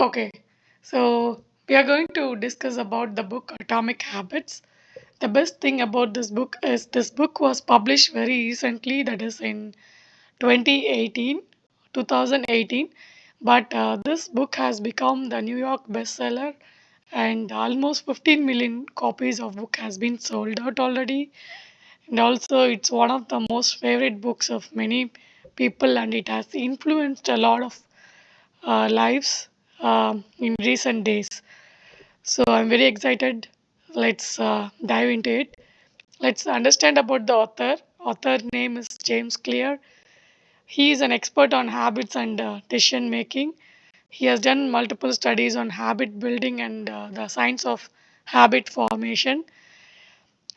Okay, so we are going to discuss about the book Atomic Habits. The best thing about this book is this book was published very recently, that is in 2018, 2018. But this book has become the New York bestseller, and almost 15 million copies of book has been sold out already. And also, it's one of the most favorite books of many people, and it has influenced a lot of lives in recent days. So I'm very excited. Let's dive into it. Let's understand about the author. Author name is James Clear. He is an expert on habits and decision making. He has done multiple studies on habit building and the science of habit formation.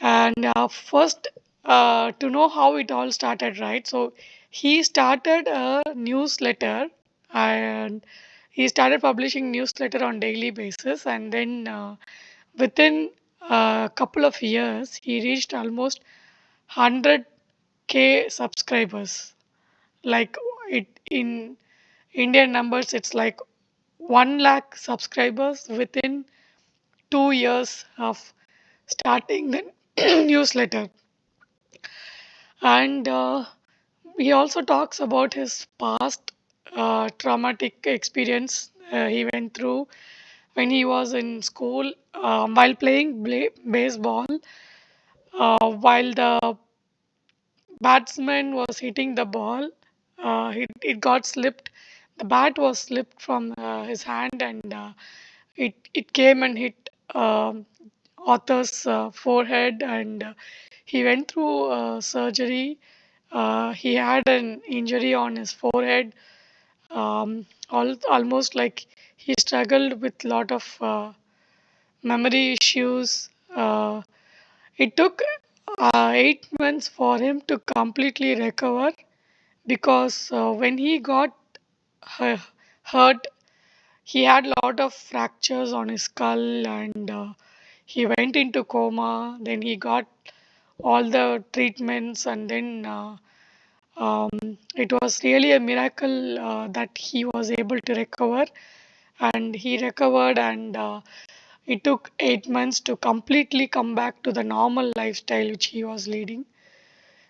And first, to know how it all started, right? So he started a newsletter and he started publishing newsletter on daily basis, and then within a couple of years, he reached almost 100K subscribers. Like it in Indian numbers, it's like 1 lakh subscribers within 2 years of starting the newsletter. And he also talks about his past traumatic experience he went through when he was in school while playing baseball. While the batsman was hitting the ball, it got slipped. The bat was slipped from his hand, and it came and hit Arthur's forehead, and he went through surgery. He had an injury on his forehead, almost like he struggled with lot of memory issues. It took 8 months for him to completely recover because when he got hu- hurt, he had a lot of fractures on his skull, and he went into coma. Then he got all the treatments, and then it was really a miracle that he was able to recover, and he recovered, and it took 8 months to completely come back to the normal lifestyle which he was leading.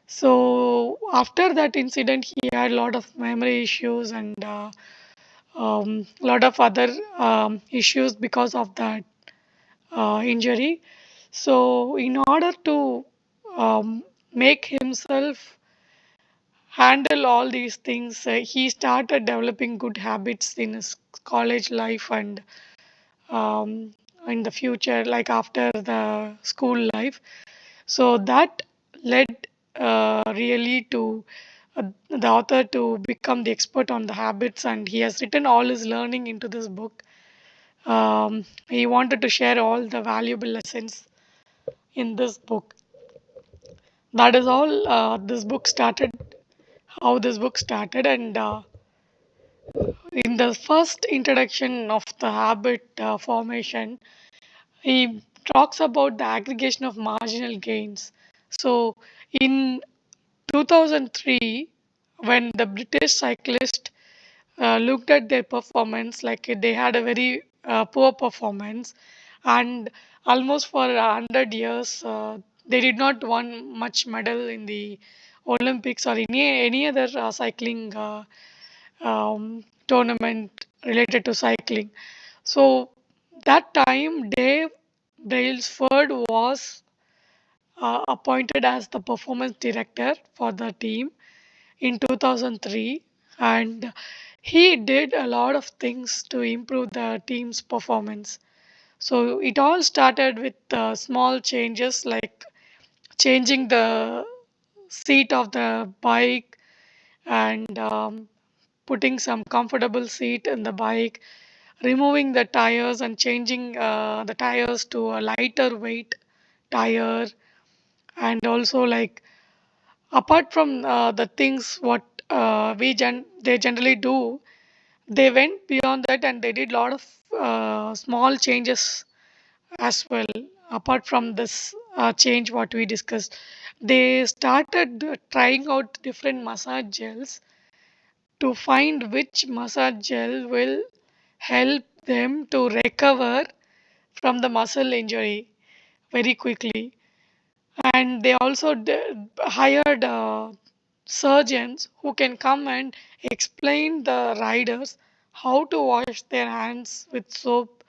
So after that incident, he had a lot of memory issues and lot of other issues because of that injury. So in order to make himself handle all these things, he started developing good habits in his college life and um, in the future, like after the school life. So that led really to the author to become the expert on the habits, and he has written all his learning into this book. He wanted to share all the valuable lessons in this book. That is all this book started, how this book started, and in the first introduction of the habit formation, he talks about the aggregation of marginal gains. So in 2003, when the British cyclist looked at their performance, like they had a very poor performance, and almost for 100 years, they did not won much medal in the Olympics or any other cycling tournament related to cycling. So that time, Dave Brailsford was appointed as the performance director for the team in 2003, and he did a lot of things to improve the team's performance. So it all started with small changes like changing the seat of the bike and putting some comfortable seat in the bike, removing the tires and changing the tires to a lighter weight tire, and also like apart from the things what they generally do, they went beyond that and they did a lot of small changes as well. Apart from this change what we discussed, they started trying out different massage gels to find which massage gel will help them to recover from the muscle injury very quickly. And they also hired surgeons who can come and explain the riders how to wash their hands with soap,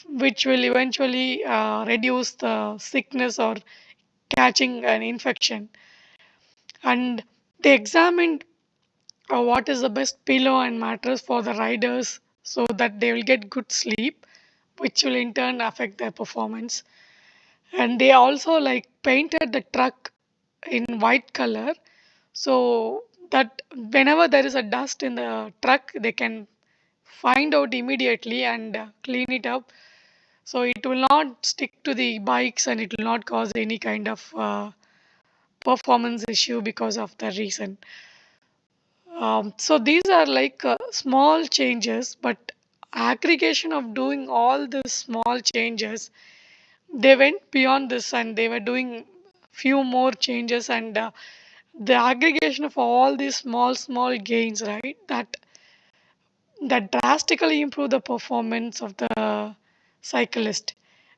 which will eventually reduce the sickness or catching an infection. And they examined what is the best pillow and mattress for the riders so that they will get good sleep, which will in turn affect their performance. And they also like painted the truck in white color so that whenever there is a dust in the truck they can find out immediately and clean it up, so it will not stick to the bikes and it will not cause any kind of performance issue because of the reason. So these are like small changes, but aggregation of doing all these small changes, they went beyond this and they were doing few more changes, and the aggregation of all these small gains, right, that drastically improve the performance of the cyclist.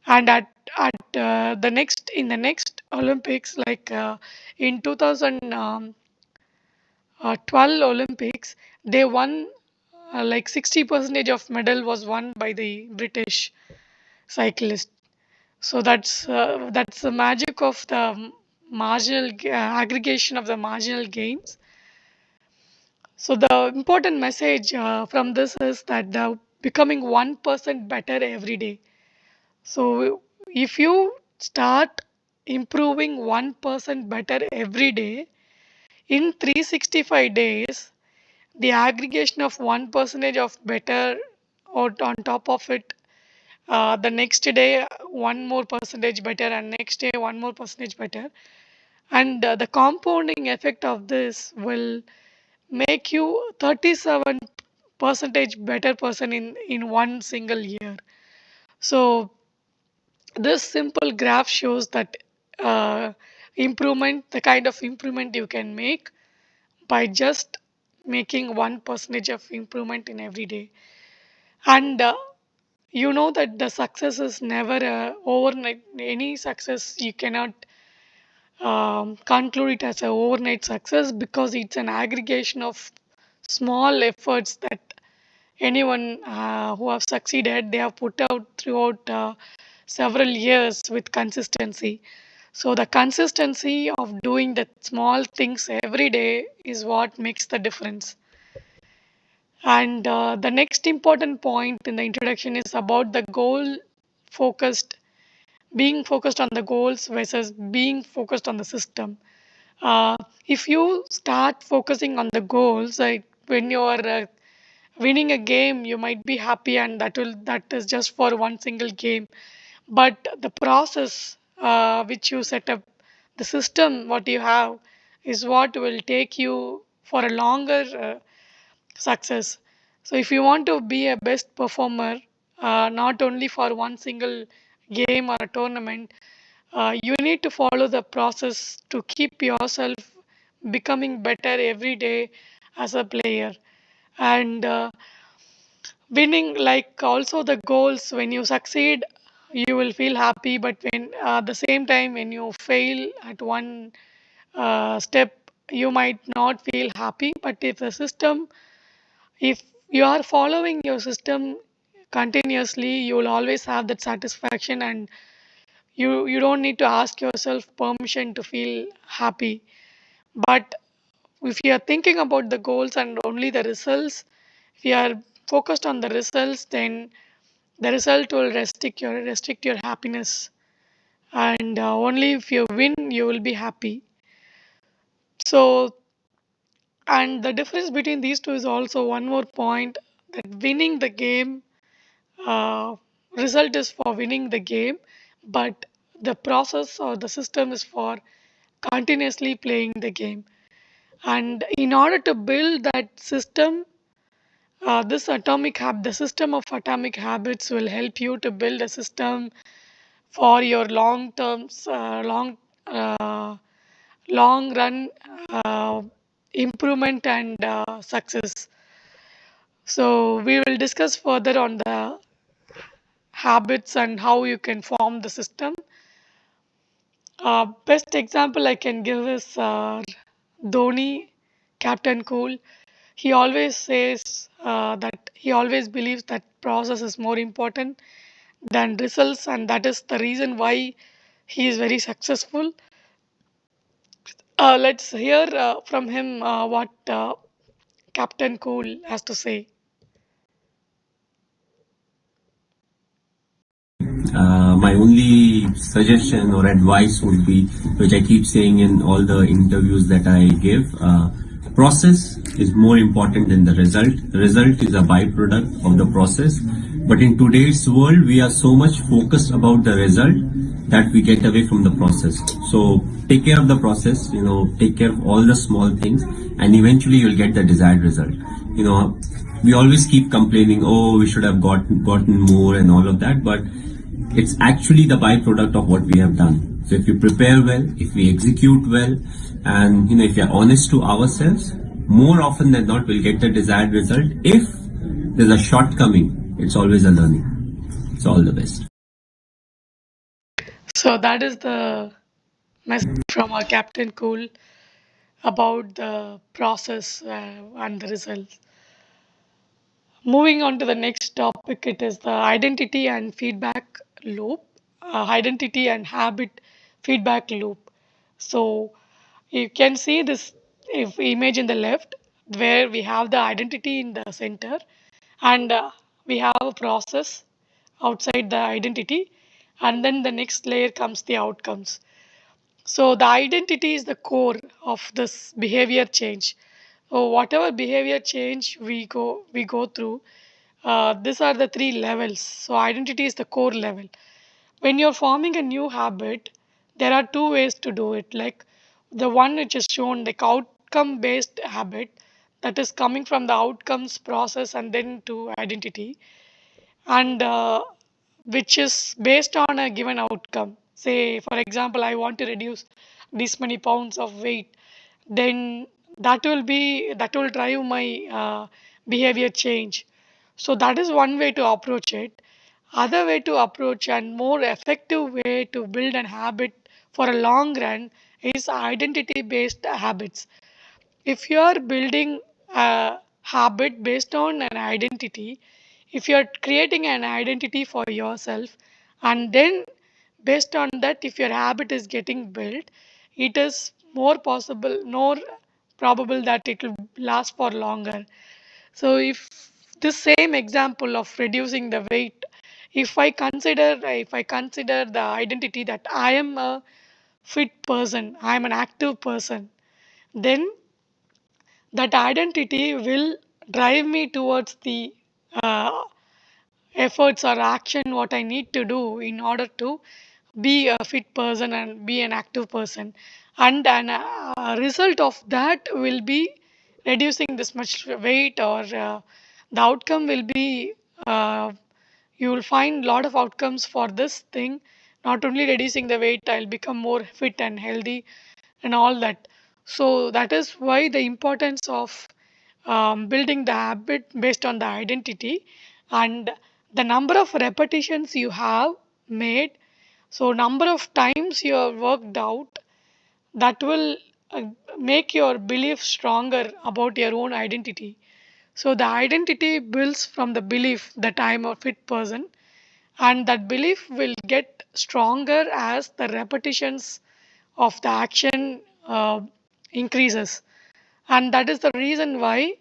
And at the next in the next Olympics, like in 2012 Olympics, they won like 60 percentage of medal was won by the British cyclist. So that's the magic of the aggregation of the marginal gains. So the important message from this is that the becoming 1% better every day. So if you start improving 1% better every day in 365 days, the aggregation of 1 percentage of better or on top of it, the next day one more percentage better, and next day one more percentage better, and the compounding effect of this will make you 37 percentage better person in one single year. So this simple graph shows that uh, improvement, the kind of improvement you can make by just making 1% of improvement in every day. And you know that the success is never overnight. Any success you cannot conclude it as an overnight success, because it's an aggregation of small efforts that anyone who have succeeded, they have put out throughout several years with consistency. So the consistency of doing the small things every day is what makes the difference. And the next important point in the introduction is about the goal focused, being focused on the goals versus being focused on the system. uh, if you start focusing on the goals, like when you are winning a game, you might be happy, and that is just for one single game. But the process which you set up, the system what you have, is what will take you for a longer success. So if you want to be a best performer, not only for one single game or a tournament, you need to follow the process to keep yourself becoming better every day as a player. And winning, like also the goals, when you succeed you will feel happy, but when at the same time when you fail at one step, you might not feel happy. But if the system, if you are following your system continuously, you will always have that satisfaction, and you don't need to ask yourself permission to feel happy. But if you are thinking about the goals and only the results, if you are focused on the results, then the result will restrict your happiness. And only if you win you will be happy. So, and the difference between these two is also one more point, that winning the game, uh, result is for winning the game, but the process or the system is for continuously playing the game. And in order to build that system, the system of atomic habits will help you to build a system for your long terms, uh, long run uh, improvement and success. So we will discuss further on the habits and how you can form the system. Best example I can give is Dhoni, Captain Cool. He always says that he always believes that process is more important than results, and that is the reason why he is very successful. Let's hear from him what Captain Cool has to say. My only suggestion or advice would be, which I keep saying in all the interviews that I give, process is more important than the result. The result is a byproduct of the process. But in today's world, we are so much focused about the result that we get away from the process. So take care of the process, take care of all the small things, and eventually you'll get the desired result. We always keep complaining, oh, we should have gotten more and all of that, but it's actually the byproduct of what we have done. So if you prepare well, if we execute well, and if you're honest to ourselves, more often than not, we'll get the desired result. If there's a shortcoming, it's always a learning. So all the best. So that is the message from our Captain Cool about the process and the results. Moving on to the next topic, it is the identity and feedback loop, identity and habit feedback loop. So you can see this if image in the left where we have the identity in the center, and we have a process outside the identity, and then the next layer comes the outcomes. So the identity is the core of this behavior change. So whatever behavior change we go through, these are the three levels. So identity is the core level. When you're forming a new habit, there are two ways to do it. Like the one which is shown, like outcome based habit, that is coming from the outcomes process and then to identity, and which is based on a given outcome. Say, for example, I want to reduce this many pounds of weight, then that will drive my behavior change. So that is one way to approach it. Other way to approach and more effective way to build an habit for a long run is identity based habits. If you are building a habit based on an identity, if you are creating an identity for yourself, and then based on that, if your habit is getting built, it is more probable that it will last for longer. So if this same example of reducing the weight, if I consider the identity that I am a fit person, I am an active person, then that identity will drive me towards the uh, efforts or action what I need to do in order to be a fit person and be an active person. And an result of that will be reducing this much weight, or the outcome will be uh, you will find lot of outcomes for this thing. Not only reducing the weight, I'll become more fit and healthy and all that. So that is why the importance of building the habit based on the identity, and the number of repetitions you have made. So number of times you have worked out, that will uh, make your belief stronger about your own identity. So the identity builds from the belief that I am a fit person, and that belief will get stronger as the repetitions of the action increases. And that is the reason why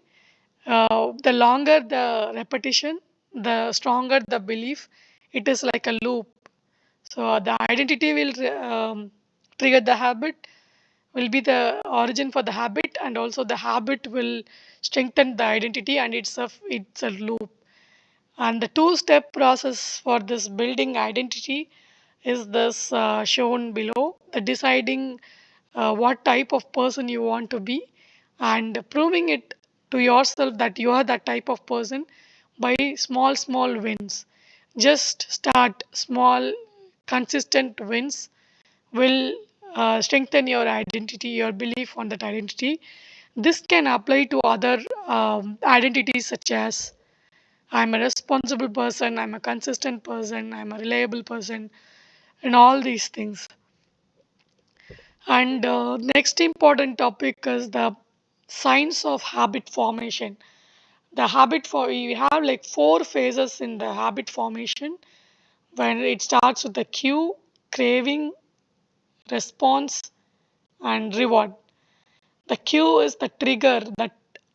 the longer the repetition, the stronger the belief. It is like a loop. So the identity will trigger the habit, will be the origin for the habit, and also the habit will strengthen the identity, and it's a loop. And the two-step process for this building identity is this shown below: the deciding what type of person you want to be, and proving it to yourself that you are that type of person by small wins. Just start small, consistent wins will strengthen your identity, your belief on that identity. This can apply to other identities such as I'm a responsible person, I'm a consistent person, I'm a reliable person, and all these things. And next important topic is the science of habit formation. The habit for we have like four phases in the habit formation. When it starts with the cue, craving, response, and reward. The cue is the trigger that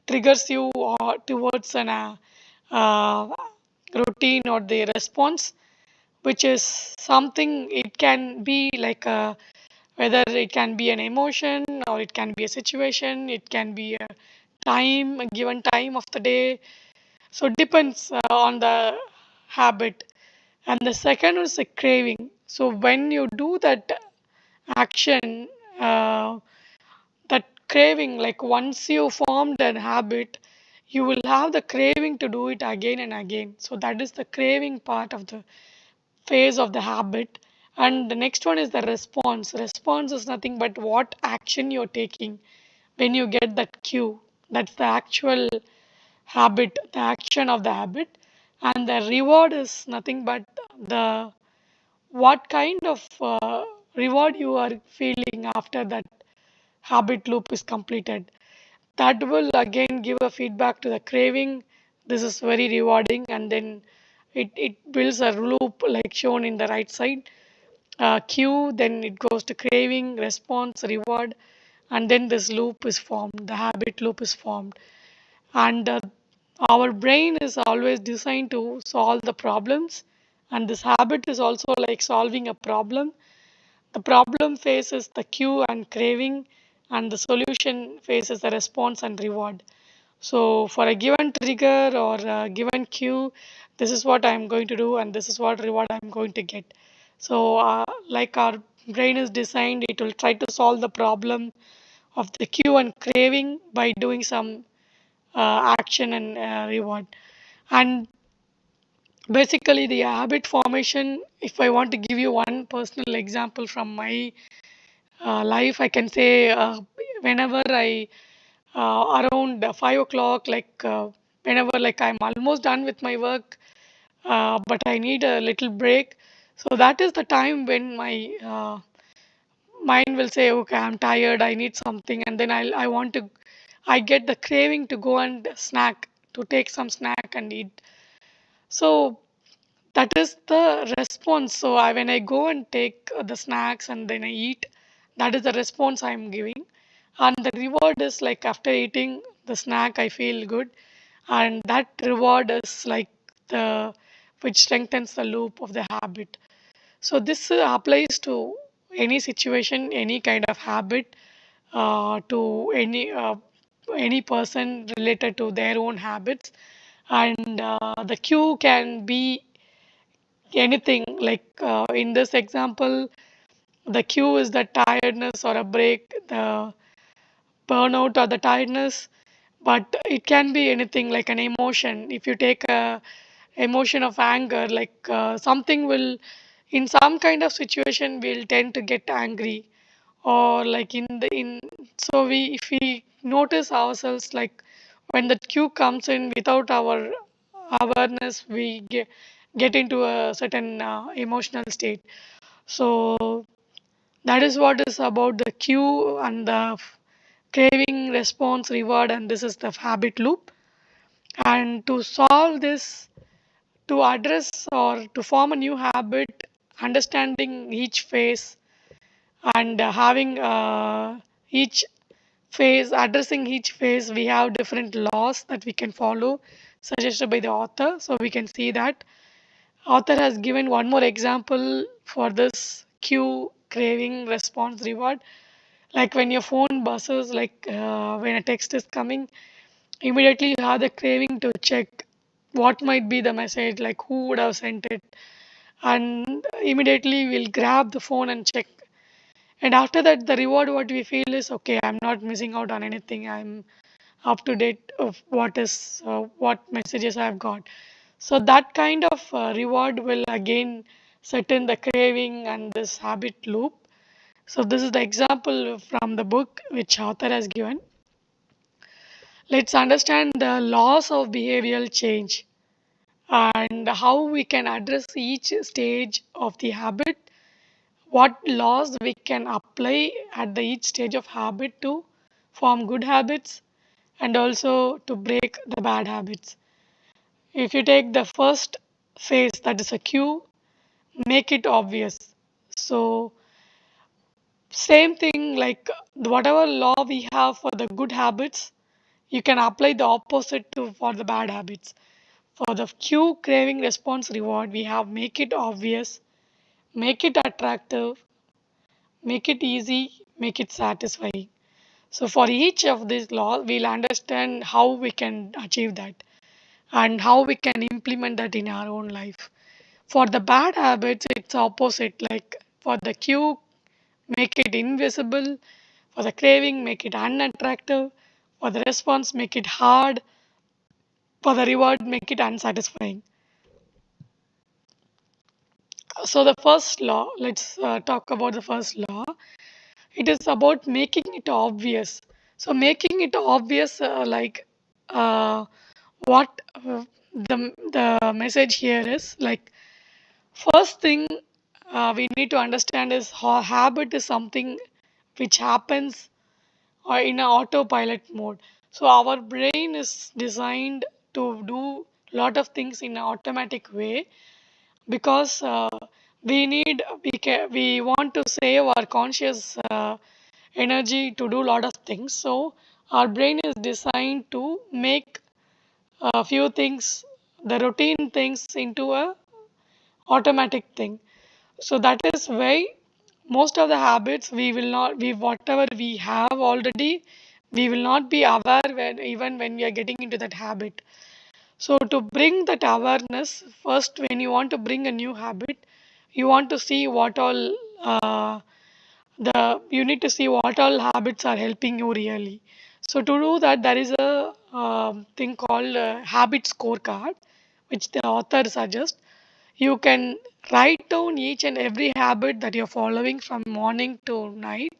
triggers you towards an uh, routine, or the response, which is something. It can be like a, whether it can be an emotion or it can be a situation, it can be a time, a given time of the day. So it depends on the habit. And the second is a craving. So when you do that action, uh, that craving, like once you formed an habit, you will have the craving to do it again and again. So that is the craving part of the phase of the habit. And the next one is the response. Response is nothing but what action you're taking when you get that cue. That's the actual habit, the action of the habit. And the reward is nothing but the what kind of reward you are feeling after that habit loop is completed. That will again give a feedback to the craving. This is very rewarding, and then it builds a loop like shown in the right side. Cue, then it goes to craving, response, reward, and then this loop is formed. The habit loop is formed. And our brain is always designed to solve the problems, and this habit is also like solving a problem. The problem faces the cue and craving, and the solution faces the response and reward. So, for a given trigger or a given cue, this is what I'm going to do, and this is what reward I'm going to get. So, like our brain is designed, it will try to solve the problem of the cue and craving by doing some action and reward. And basically, the habit formation, if I want to give you one personal example from my life, I can say whenever I around 5 o'clock, like whenever like I'm almost done with my work, but I need a little break. So that is the time when my mind will say, "Okay, I'm tired. I need something," and then I want to, I get the craving to go and snack, to take some snack and eat. So that is the response. So when I go and take the snacks and then I eat, that is the response I'm giving. And the reward is like after eating the snack, I feel good. And that reward is like the which strengthens the loop of the habit. So this applies to any situation, any kind of habit, to any person related to their own habits. And the cue can be anything, like in this example, the cue is the tiredness or a break, the burnout or the tiredness. But it can be anything like an emotion. If you take a emotion of anger, like something will, in some kind of situation we'll tend to get angry, or like in the in so we, if we notice ourselves, like when the cue comes in without our awareness, we get into a certain emotional state. So that is what is about the cue and the craving, response, reward, and this is the habit loop. And to solve this, to address or to form a new habit, understanding each phase and having each phase, addressing each phase, we have different laws that we can follow, suggested by the author. So we can see that author has given one more example for this cue, craving, response, reward. Like when your phone buzzes, like when a text is coming, immediately you have the craving to check what might be the message, like who would have sent it, and immediately we'll grab the phone and check. And after that, the reward what we feel is okay, I'm not missing out on anything, I'm up to date of what messages I've got. So that kind of reward will again set in the craving and this habit loop. So this is the example from the book which author has given. Let's understand the laws of behavioral change and how we can address each stage of the habit, what laws we can apply at the each stage of habit to form good habits and also to break the bad habits. If you take the first phase, that is a cue, make it obvious. So same thing like whatever law we have for the good habits, you can apply the opposite to for the bad habits. For the cue, craving, response, reward, we have make it obvious, make it attractive, make it easy, make it satisfying. So for each of these laws, we'll understand how we can achieve that and how we can implement that in our own life. For the bad habits, it's opposite. Like for the cue, make it invisible. For the craving, make it unattractive. For the response, make it hard. For the reward, make it unsatisfying. So the first law, let's talk about the first law. It is about making it obvious. So making it obvious, uh, what the message here is like first thing we need to understand is how habit is something which happens in an autopilot mode. So our brain is designed to do lot of things in an automatic way because we want to save our conscious energy to do lot of things. So our brain is designed to make a few things, the routine things, into a automatic thing. So that is why most of the habits we will not we whatever we have already, we will not be aware when even when we are getting into that habit. So to bring that awareness, first when you want to bring a new habit, you want to see what all uh, the you need to see what all habits are helping you really. So to do that, there is a thing called habit scorecard, which the author suggests. You can write down each and every habit that you're following from morning to night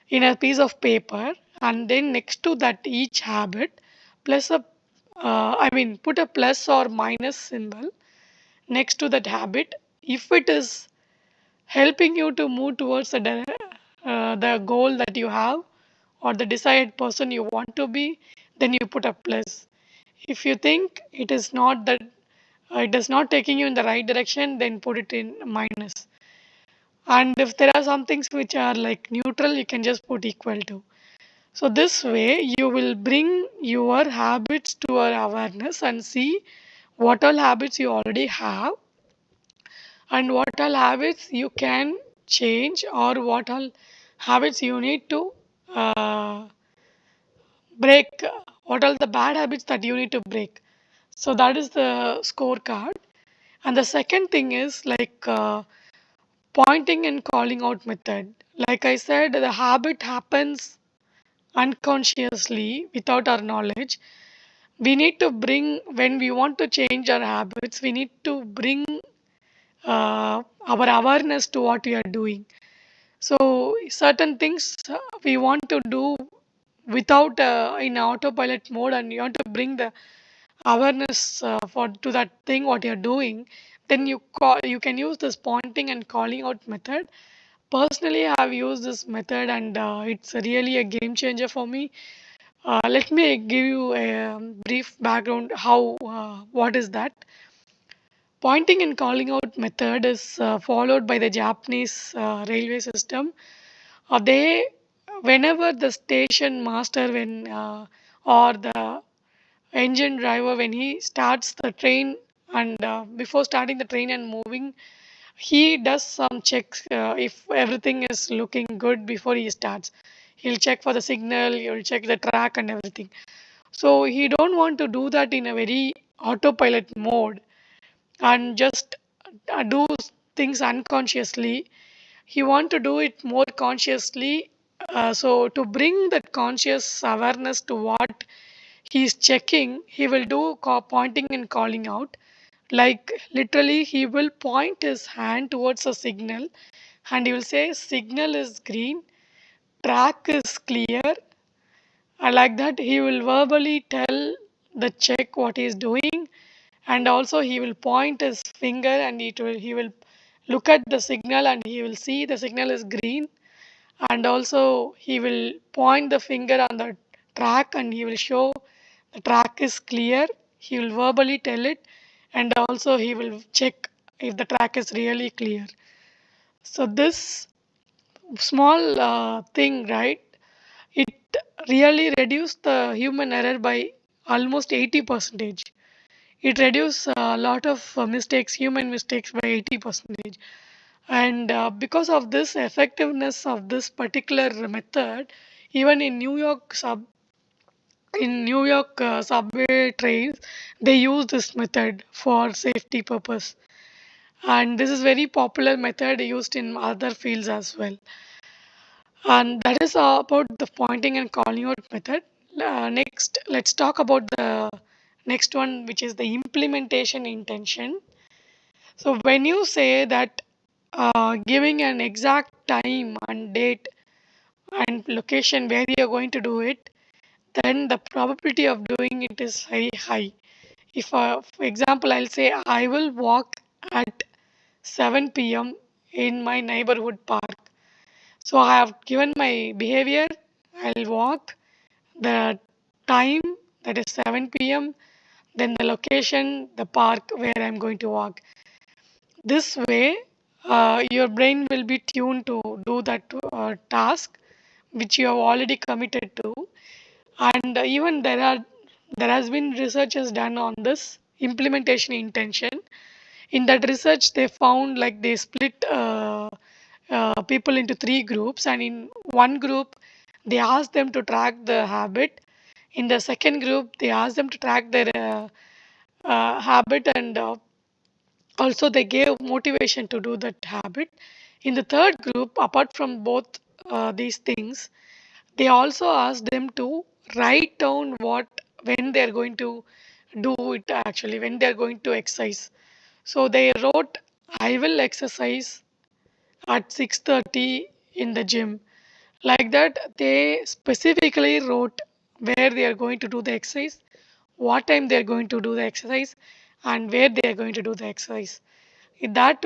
in a piece of paper, and then next to that each habit, plus a put a plus or minus symbol next to that habit. If it is helping you to move towards the goal that you have or the desired person you want to be, then you put a plus. If you think it is not that it is not taking you in the right direction, then put it in minus. And if there are some things which are like neutral, you can just put equal to. So this way you will bring your habits to your awareness and see what all habits you already have and what all habits you can change or what all habits you need to uh, break, what are the bad habits that you need to break. So that is the scorecard. And the second thing is pointing and calling out method. Like I said, the habit happens unconsciously without our knowledge. We need to bring, when we want to change our habits, we need to bring our awareness to what we are doing. So certain things we want to do without in autopilot mode, and you want to bring the awareness for to that thing what you're doing. Then you can use this pointing and calling out method. Personally, I've used this method, and it's really a game changer for me. Let me give you a brief background how what is that. Pointing and calling out method is followed by the Japanese railway system. They, whenever the station master or the engine driver, when he starts the train, and before starting the train and moving, he does some checks if everything is looking good before he starts. He'll check for the signal, he'll check the track and everything. So he don't want to do that in a very autopilot mode and just do things unconsciously. He want to do it more consciously. So to bring that conscious awareness to what he is checking, he will do pointing and calling out. Like literally, he will point his hand towards a signal and he will say, signal is green, track is clear, I like that he will verbally tell the check what he is doing, and also he will point his finger and he will look at the signal and he will see the signal is green, and also he will point the finger on the track and he will show the track is clear. He will verbally tell it, and also he will check if the track is really clear. So this small thing, right, it really reduced the human error by almost 80 percentage. It reduced a lot of mistakes, human mistakes, by 80 percentage. And because of this effectiveness of this particular method, even in New York subway trains, they use this method for safety purpose. And this is very popular method used in other fields as well. And that is about the pointing and calling out method. Next, let's talk about the next one, which is the implementation intention. So when you say that giving an exact time and date and location where you're going to do it, then the probability of doing it is very high. If, for example, I'll say I will walk at 7 p.m. in my neighborhood park. So I have given my behavior, I'll walk, the time, that is 7 p.m., then the location, the park where I'm going to walk. This way, your brain will be tuned to do that task which you have already committed to. And even there has been researches done on this implementation intention. In that research, they found like they split people into three groups, and in one group, they asked them to track the habit. In the second group, they asked them to track their habit, and also they gave motivation to do that habit. In the third group, apart from both these things, they also asked them to write down what when they are going to do it, actually when they are going to exercise. So they wrote, I will exercise at 6:30 in the gym. Like that, they specifically wrote where they are going to do the exercise, what time they are going to do the exercise, and where they are going to do the exercise. In that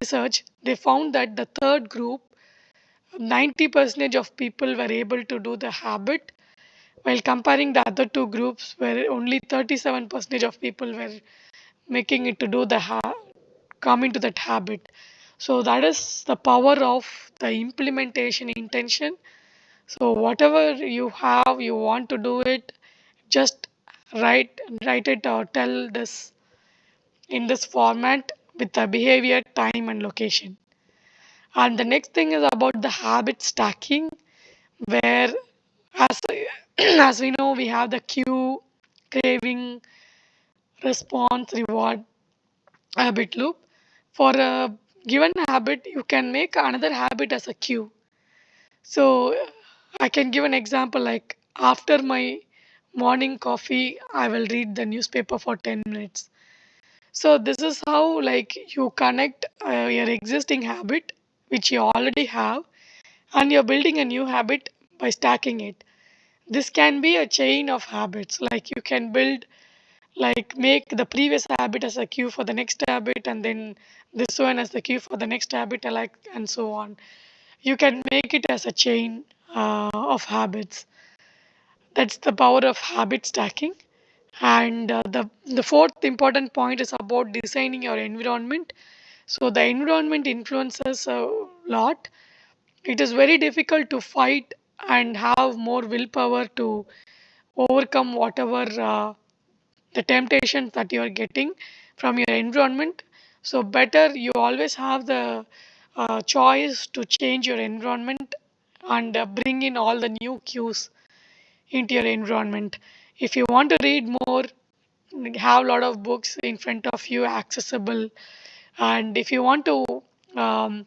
research, they found that the third group, 90% of people were able to do the habit, while comparing the other two groups, where only 37% of people were making it to do coming to that habit. So that is the power of the implementation intention. So whatever you have, you want to do it, just write it or tell this in this format with the behavior, time, and location. And the next thing is about the habit stacking, where as as we know, we have the cue, craving, response, reward, habit loop. For a given habit, you can make another habit as a cue. So I can give an example like after my morning coffee, I will read the newspaper for 10 minutes. So this is how like you connect your existing habit which you already have, and you're building a new habit by stacking it. This can be a chain of habits, like you can build, like make the previous habit as a cue for the next habit, and then this one as the cue for the next habit, and so on. You can make it as a chain of habits. That's the power of habit stacking. And the fourth important point is about designing your environment. So the environment influences a lot. It is very difficult to fight and have more willpower to overcome whatever the temptations that you are getting from your environment. So better you always have the choice to change your environment and bring in all the new cues into your environment. If you want to read more, have a lot of books in front of you accessible. And if you want to um,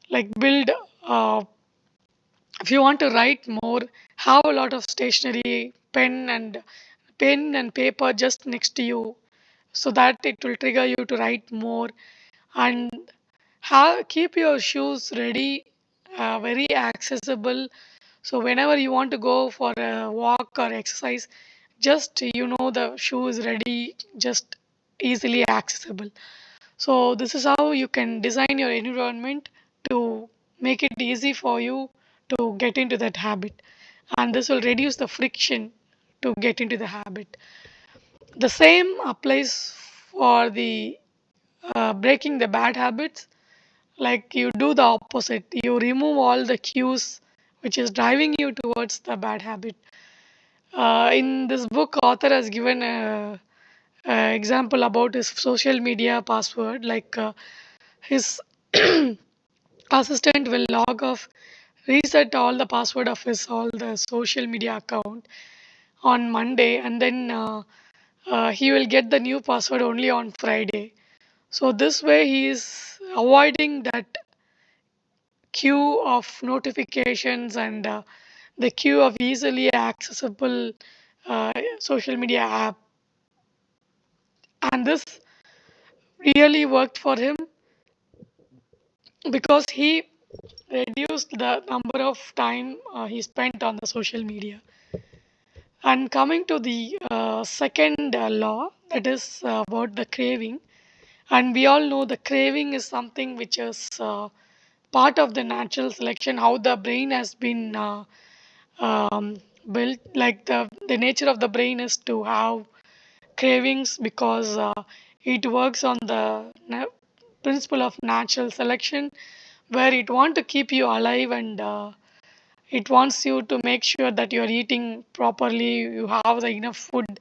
like build if you want to write more, have a lot of stationery, pen and paper just next to you, so that it will trigger you to write more. And keep your shoes ready, very accessible, So whenever you want to go for a walk or exercise, just the shoe is ready, just easily accessible. So this is how you can design your environment to make it easy for you to get into that habit, and this will reduce the friction to get into the habit. The same applies for the breaking the bad habits. Like you do the opposite, you remove all the cues which is driving you towards the bad habit. In this book, author has given a example about his social media password. Like his assistant will log off, reset all the password of his all the social media account on Monday, and then he will get the new password only on Friday. So this way he is avoiding that queue of notifications and the queue of easily accessible social media app, and this really worked for him because he reduced the number of time he spent on the social media. And coming to the second law, that is about the craving. And we all know the craving is something which is part of the natural selection, how the brain has been um, built. Like the nature of the brain is to have cravings because it works on the principle of natural selection, where it want to keep you alive, and it wants you to make sure that you're eating properly, you have the enough food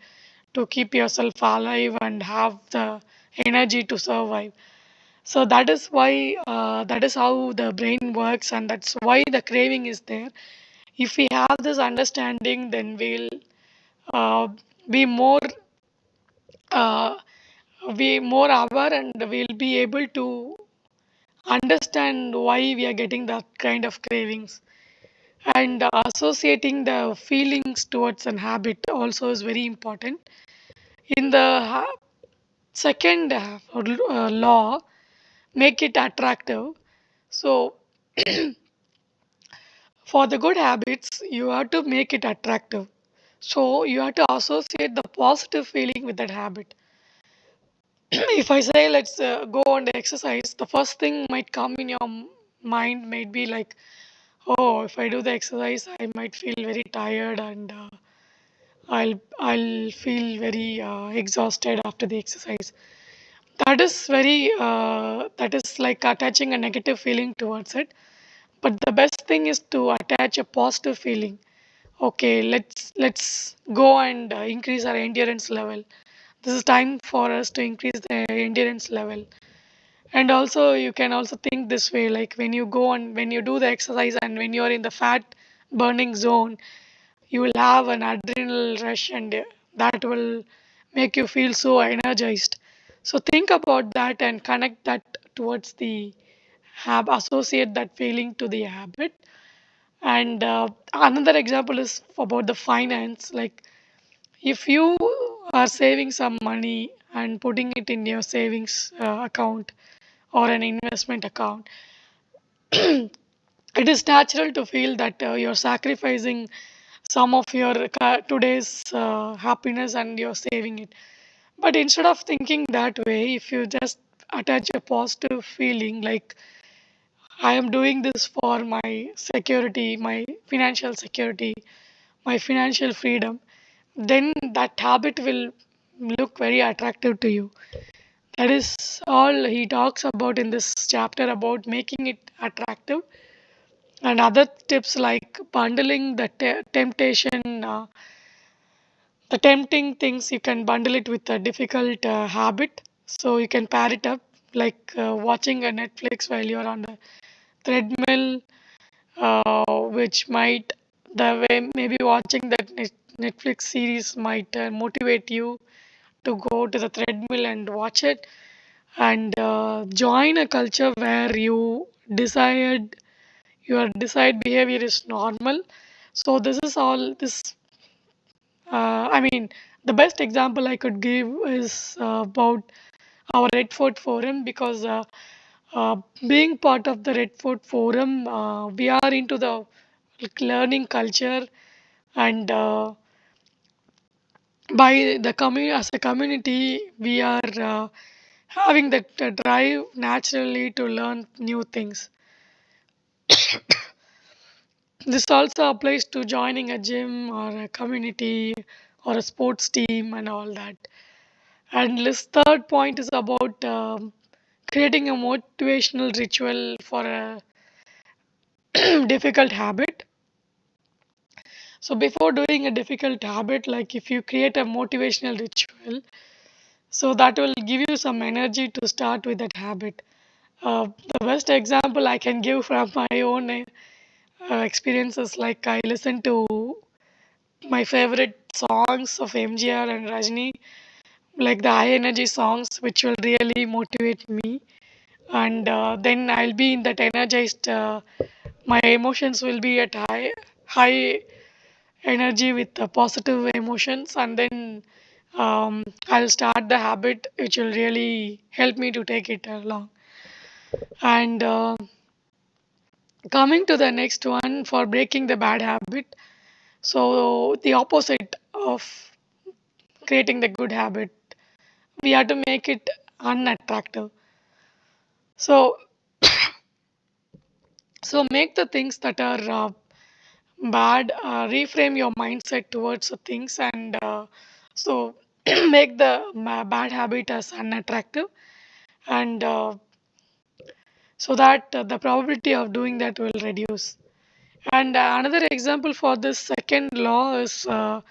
to keep yourself alive and have the energy to survive. So that is why that is how the brain works, and that's why the craving is there. If we have this understanding, then we'll uh, be more uh, aware, and we'll be able to understand why we are getting that kind of cravings. And associating the feelings towards an habit also is very important. In the second law, make it attractive. So for the good habits, you have to make it attractive. So you have to associate the positive feeling with that habit. If I say let's go and exercise, the first thing might come in your mind might be like, oh, if I do the exercise, I might feel very tired, and I'll feel very exhausted after the exercise. That is like attaching a negative feeling towards it. But the best thing is to attach a positive feeling. Okay, let's go and increase our endurance level. This is time for us to increase the endurance level. And also you can also think this way, like when you go and when you do the exercise and when you are in the fat burning zone, you will have an adrenal rush, and that will make you feel so energized. So think about that and connect that towards the associate that feeling to the habit. And another example is about the finance. Like if you are saving some money and putting it in your savings account or an investment account, it is natural to feel that you're sacrificing some of your today's happiness and you're saving it. But instead of thinking that way, if you just attach a positive feeling like I am doing this for my security, my financial security, my financial freedom, then that habit will look very attractive to you. That is all he talks about in this chapter about making it attractive. And other tips like bundling the temptation, the tempting things, you can bundle it with a difficult habit. So you can pair it up, like watching a Netflix while you're on the treadmill, which might, the way maybe watching that Netflix series might motivate you to go to the treadmill and watch it, and join a culture where decide your desired behavior is normal. So this is all this I mean, the best example I could give is about our Red Fort Forum, because uh, being part of the Red Fort Forum, we are into the learning culture, and by the community, as a community, we are having that drive naturally to learn new things. This also applies to joining a gym or a community or a sports team and all that. And this third point is about creating a motivational ritual for a difficult habit. So before doing a difficult habit, like if you create a motivational ritual, so that will give you some energy to start with that habit. The best example I can give from my own experiences, like I listen to my favorite songs of MGR and Rajni, like the high energy songs, which will really motivate me. And then I'll be in that energized. My emotions will be at high energy with positive emotions, and then I'll start the habit, which will really help me to take it along. And coming to the next one for breaking the bad habit. So the opposite of creating the good habit, we have to make it unattractive. So make the things that are bad, reframe your mindset towards the things, and so make the bad habit as unattractive, and so that the probability of doing that will reduce. And another example for this second law is, I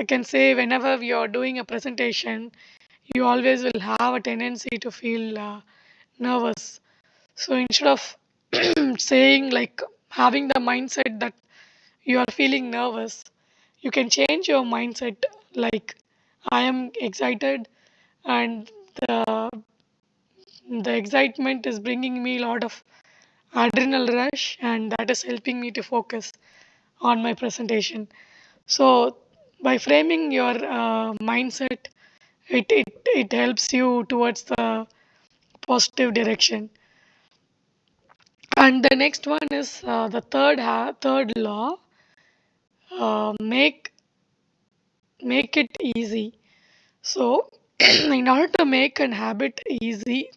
can say, whenever you are doing a presentation, you always will have a tendency to feel nervous. So instead of saying, like, having the mindset that you are feeling nervous, you can change your mindset, like, I am excited, and the the excitement is bringing me a lot of adrenal rush, and that is helping me to focus on my presentation. So by framing your mindset, it helps you towards the positive direction. And the next one is the third law, make it easy. So in order to make an habit easy,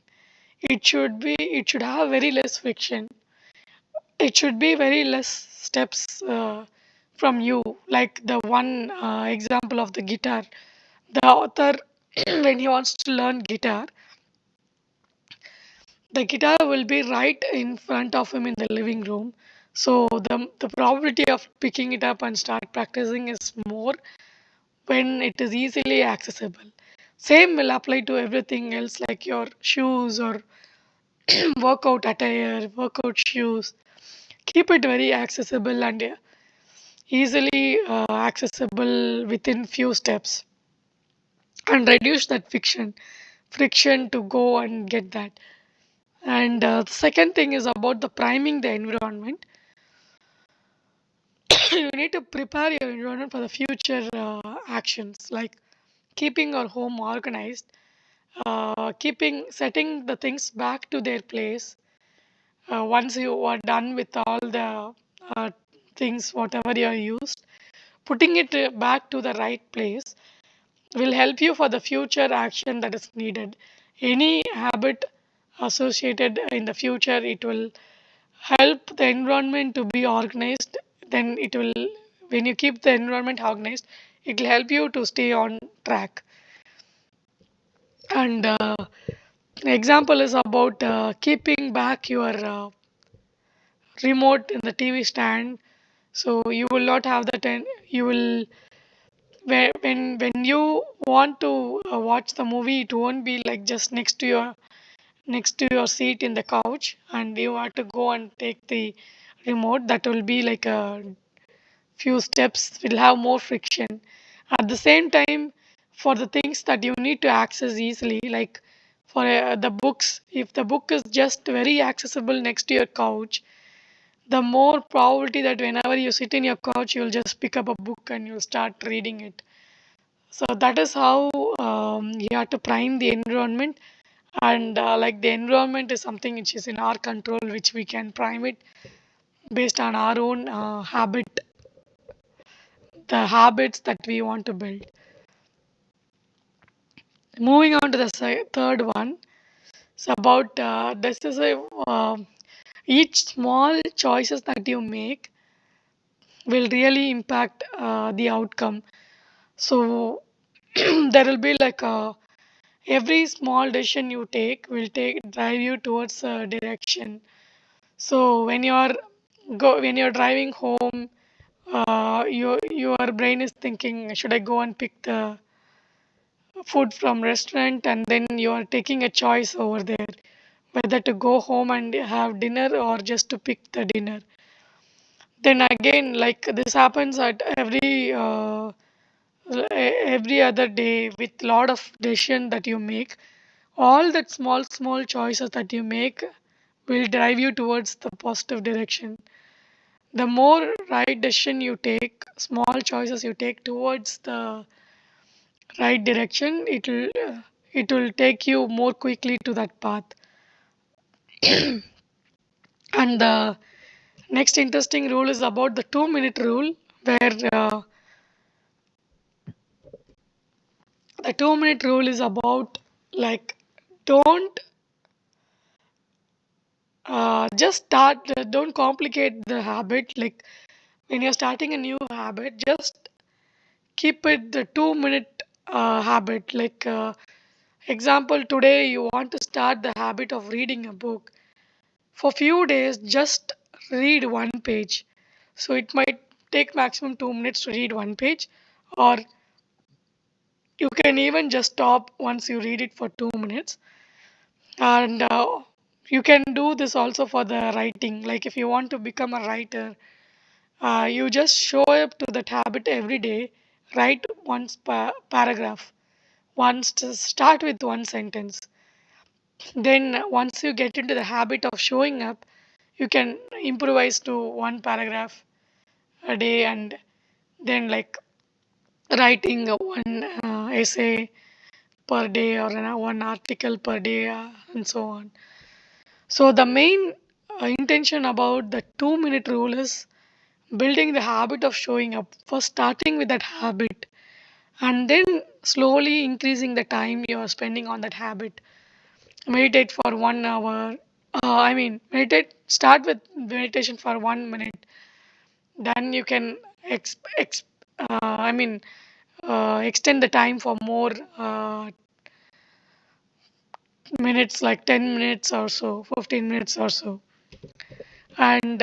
it should have very less friction. It should be very less steps from you. Like the one example of the guitar, the author when he wants to learn guitar, the guitar will be right in front of him in the living room. So the probability of picking it up and start practicing is more when it is easily accessible. Same will apply to everything else, like your shoes or workout attire, workout shoes. Keep it very accessible and easily accessible within few steps, and reduce that friction to go and get that. And the second thing is about the priming the environment. You need to prepare your environment for the future actions, like keeping your home organized, keeping setting the things back to their place. Once you are done with all the uh, things, whatever you are used, putting it back to the right place will help you for the future action that is needed. Any habit associated in the future, it will help the environment to be organized. Then it will, when you keep the environment organized, it will help you to stay on track. And example is about keeping back your remote in the TV stand, so you will not have that. You will, when you want to watch the movie, it won't be like just next to your seat in the couch, and you have to go and take the remote. That will be like a few steps, will have more friction. At the same time, for the things that you need to access easily, like for the books, if the book is just very accessible next to your couch, the more probability that whenever you sit in your couch, you'll just pick up a book and you'll start reading it. So that is how you have to prime the environment. And like the environment is something which is in our control, which we can prime it based on our own the habits that we want to build. Moving on to the third one, it's about this is a each small choices that you make will really impact the outcome. So there will be like every small decision you take will take drive you towards a direction. So when you're driving home, your brain is thinking, should I go and pick the food from restaurant? And then you are taking a choice over there whether to go home and have dinner or just to pick the dinner. Then again, like this happens at every other day with lot of decision that you make. All that small choices that you make will drive you towards the positive direction. The more right decision you take, small choices you take towards the right direction, it will take you more quickly to that path. And the next interesting rule is about the 2 minute rule, where the 2 minute rule is about like don't just start, don't complicate the habit. Like when you're starting a new habit, just keep it the 2 minute habit. Like example, today you want to start the habit of reading a book. For few days, just read one page. So it might take maximum 2 minutes to read one page, or you can even just stop once you read it for 2 minutes. And you can do this also for the writing. Like if you want to become a writer, you just show up to that habit every day. Write one paragraph. Once to start with one sentence. Then once you get into the habit of showing up, you can improvise to one paragraph a day, and then like writing one essay per day, or one article per day, and so on. So the main intention about the 2 minute rule is building the habit of showing up. First, starting with that habit, and then slowly increasing the time you are spending on that habit. Meditate for 1 hour. Meditate. Start with meditation for 1 minute. Then you can extend the time for more minutes, like 10 minutes or so, 15 minutes or so. And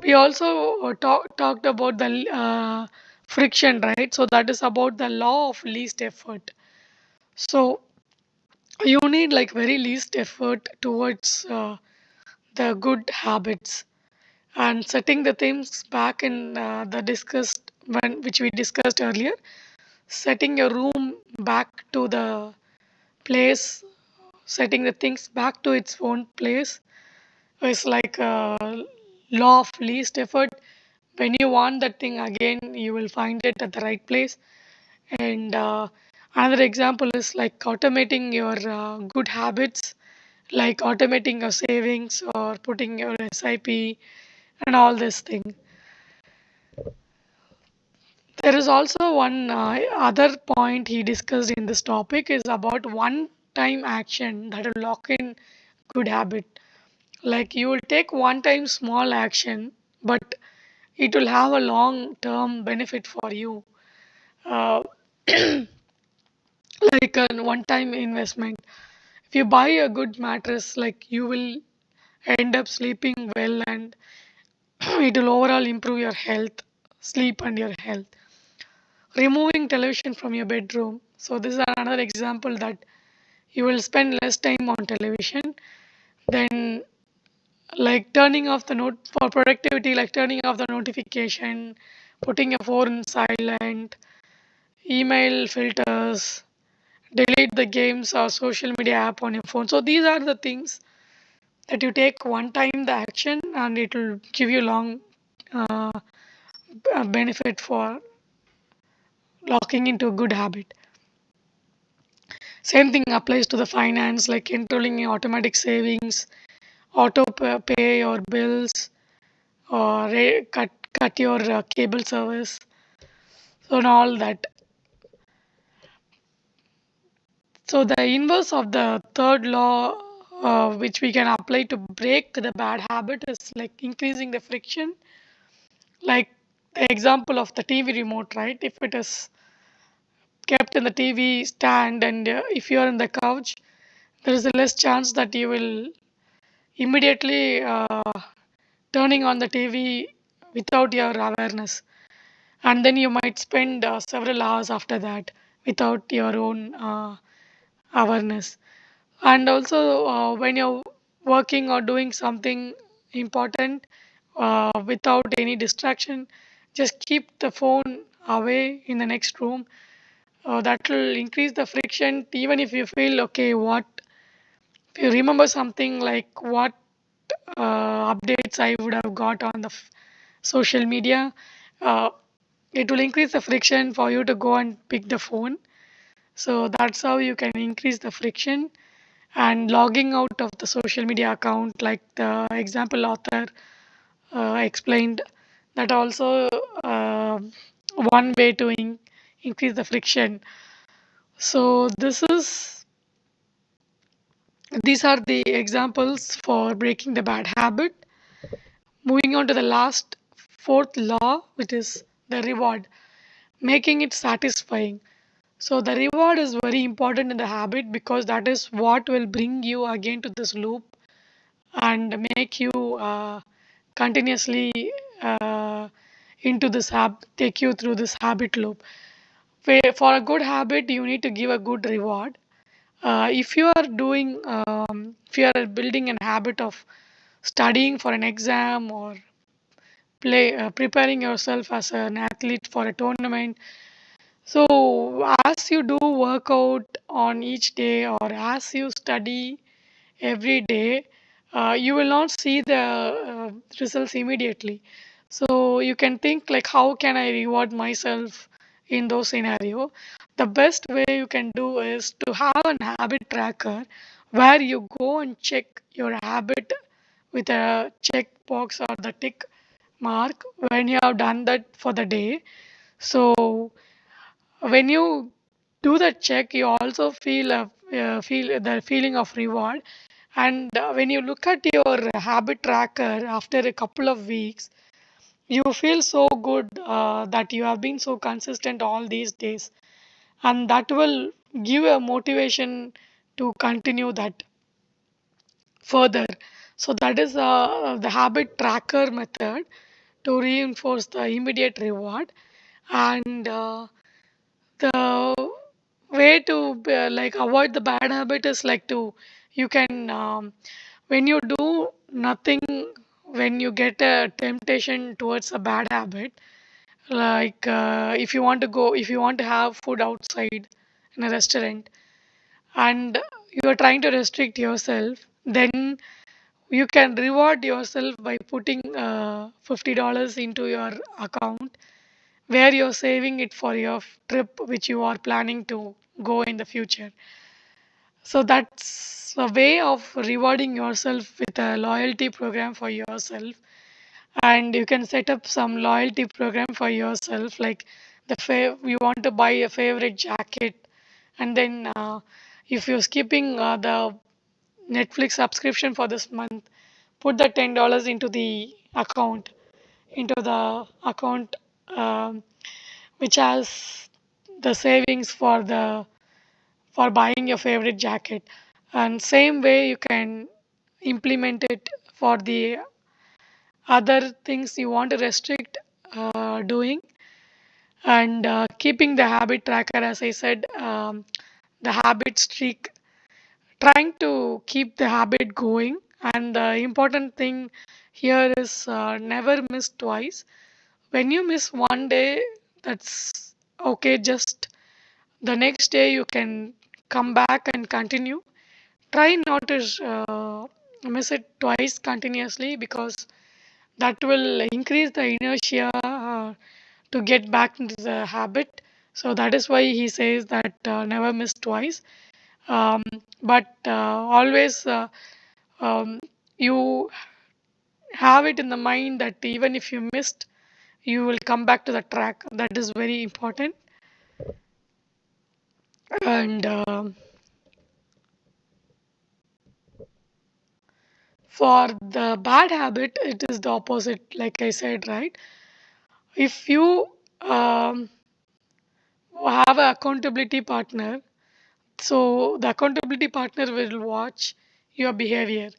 we also talked about the friction, right? So that is about the law of least effort. So you need like very least effort towards the good habits, and setting the things back in the discussed when which we discussed earlier. Setting your room back to the place, setting the things back to its own place is like a law of least effort. When you want that thing again, you will find it at the right place. And another example is like automating your good habits, like automating your savings or putting your SIP and all this thing. There is also one other point he discussed in this topic is about one time action that will lock in good habit. Like you will take one time small action, but it will have a long term benefit for you. Uh, like a one time investment. If you buy a good mattress, like you will end up sleeping well, and it will overall improve your health, sleep, and your health. Removing television from your bedroom. So this is another example that you will spend less time on television. Then like turning off the note for productivity, like turning off the notification, putting your phone silent, email filters, delete the games or social media app on your phone. So these are the things that you take one time the action, and it will give you long uh, benefit for locking into a good habit. Same thing applies to the finance, like controlling your automatic savings, auto pay your bills, or cut your cable service. So and all that. So the inverse of the third law, which we can apply to break the bad habit, is like increasing the friction. Like the example of the TV remote, right? If it is kept in the TV stand and if you are in the couch, there is a less chance that you will immediately turning on the TV without your awareness, and then you might spend several hours after that without your own awareness. And also, when you're working or doing something important without any distraction, just keep the phone away in the next room. That will increase the friction. Even if you feel okay, what if you remember something like what updates I would have got on the social media, uh, it will increase the friction for you to go and pick the phone. So that's how you can increase the friction. And logging out of the social media account, like the example author explained, that also uh, one way to increase the friction. So these are the examples for breaking the bad habit. Moving on to the last fourth law, which is the reward, making it satisfying. So the reward is very important in the habit because that is what will bring you again to this loop and make you continuously uh, into this take you through this habit loop. For a good habit, you need to give a good reward. If you are if you are building an habit of studying for an exam or preparing yourself as an athlete for a tournament, so as you do workout on each day or as you study every day, you will not see the results immediately. So you can think like, how can I reward myself in those scenario? The best way you can do is to have an habit tracker where you go and check your habit with a check box or the tick mark when you have done that for the day. So when you do the check, you also feel the feeling of reward. And when you look at your habit tracker after a couple of weeks, you feel so good that you have been so consistent all these days, and that will give a motivation to continue that further. So that is the habit tracker method to reinforce the immediate reward. And the way to like avoid the bad habit is like to you can when you do nothing, when you get a temptation towards a bad habit, like if you want to have food outside in a restaurant and you are trying to restrict yourself, then you can reward yourself by putting $50 into your account where you're saving it for your trip which you are planning to go in the future. So that's a way of rewarding yourself with a loyalty program for yourself. And you can set up some loyalty program for yourself, like you want to buy a favorite jacket, and then if you're skipping the Netflix subscription for this month, put the $10 into the account um, which has the savings for buying your favorite jacket. And same way you can implement it for the other things you want to restrict doing. And keeping the habit tracker, as I said, the habit streak, trying to keep the habit going. And the important thing here is never miss twice. When you miss one day, that's okay. Just the next day you can come back and continue. Try not to miss it twice continuously, because that will increase the inertia to get back into the habit. So that is why he says that never miss twice. But always, um, you have it in the mind that even if you missed, you will come back to the track. That is very important. And for the bad habit, it is the opposite, like I said, right? If you um, have an accountability partner, so the accountability partner will watch your behavior.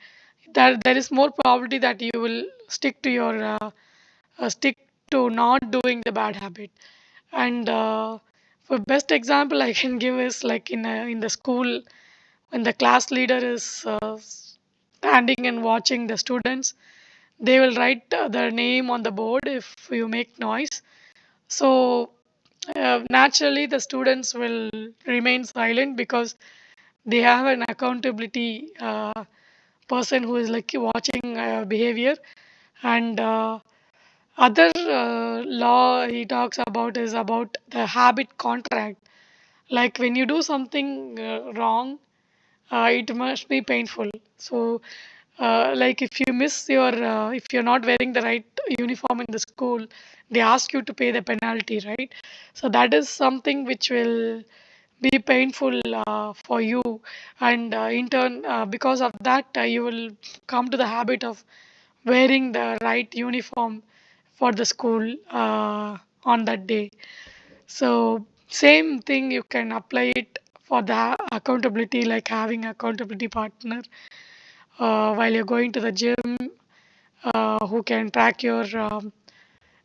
There is more probability that you will stick to not doing the bad habit. And for best example I can give is like in the school, when the class leader is standing and watching the students, they will write their name on the board if you make noise. So naturally the students will remain silent because they have an accountability person who is like watching behavior. And other law he talks about is about the habit contract. Like when you do something wrong, it must be painful. So like if you miss your if you're not wearing the right uniform in the school, they ask you to pay the penalty, right? So that is something which will be painful for you. And in turn, because of that, you will come to the habit of wearing the right uniform for the school on that day. So same thing you can apply it for the accountability, like having accountability partner while you're going to the gym, who can track your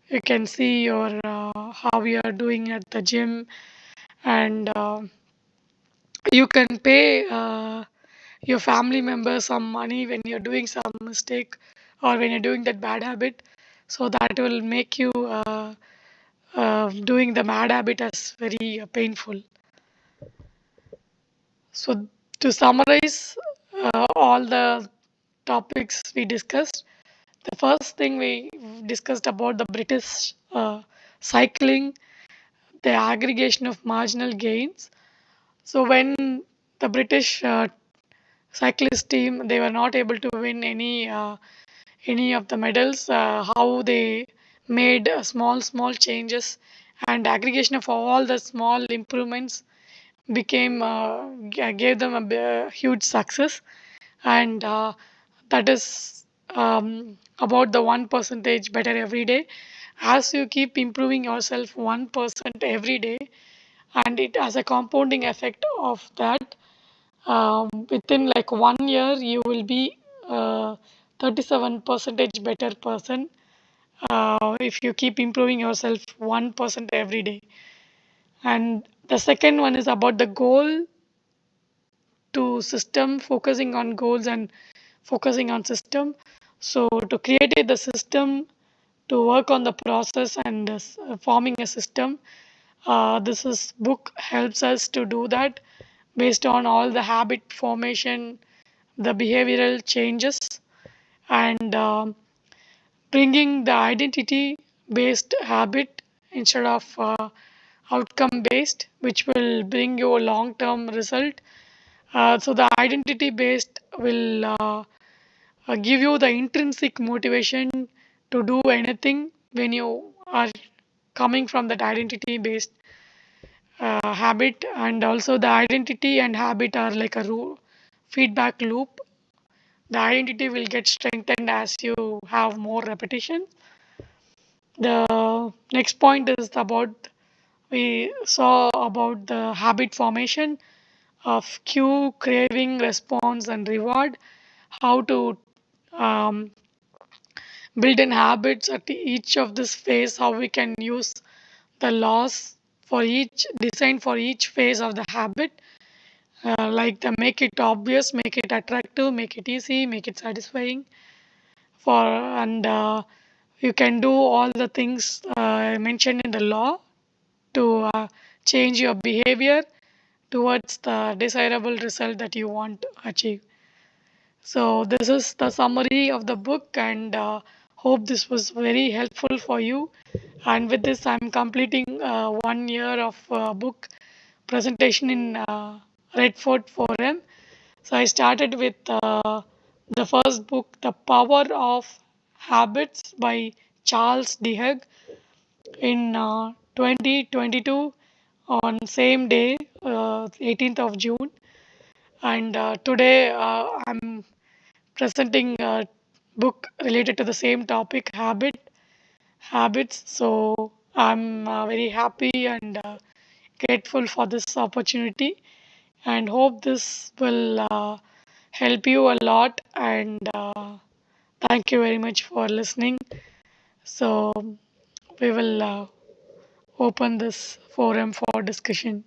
you can see your how you are doing at the gym. And you can pay your family members some money when you're doing some mistake or when you're doing that bad habit, so that will make you doing the bad habit as very painful. So to summarize all the topics we discussed, the first thing we discussed about the British cycling, the aggregation of marginal gains. So when the British cyclist team, they were not able to win any of the medals, how they made small changes, and aggregation of all the small improvements became gave them a huge success. And that is about the 1% better every day. As you keep improving yourself 1% every day, and it has a compounding effect of that, within like 1 year you will be 37% better person if you keep improving yourself 1% every day. And the second one is about the goal to system, focusing on goals and focusing on system. So to create the system, to work on the process and forming a system, this is book helps us to do that based on all the habit formation, the behavioral changes, and bringing the identity based habit instead of outcome based, which will bring you a long term result. So the identity based will give you the intrinsic motivation to do anything when you are coming from that identity based habit. And also the identity and habit are like a feedback loop. The identity will get strengthened as you have more repetition. The next point is about, we saw about the habit formation of cue, craving, response, and reward. How to um, build in habits at each of this phase. How we can use the laws for each design for each phase of the habit. Like the make it obvious, make it attractive, make it easy, make it satisfying. For and you can do all the things mentioned in the law to change your behavior towards the desirable result that you want to achieve. So this is the summary of the book, and hope this was very helpful for you. And with this, I'm completing 1 year of book presentation in Redford Forum. So I started with the first book, The Power of Habits by Charles Duhigg in 2022 on same day, 18th of June. And today I'm presenting a book related to the same topic, habits. So I'm very happy and grateful for this opportunity, and hope this will help you a lot. And thank you very much for listening. So we will open this forum for discussion.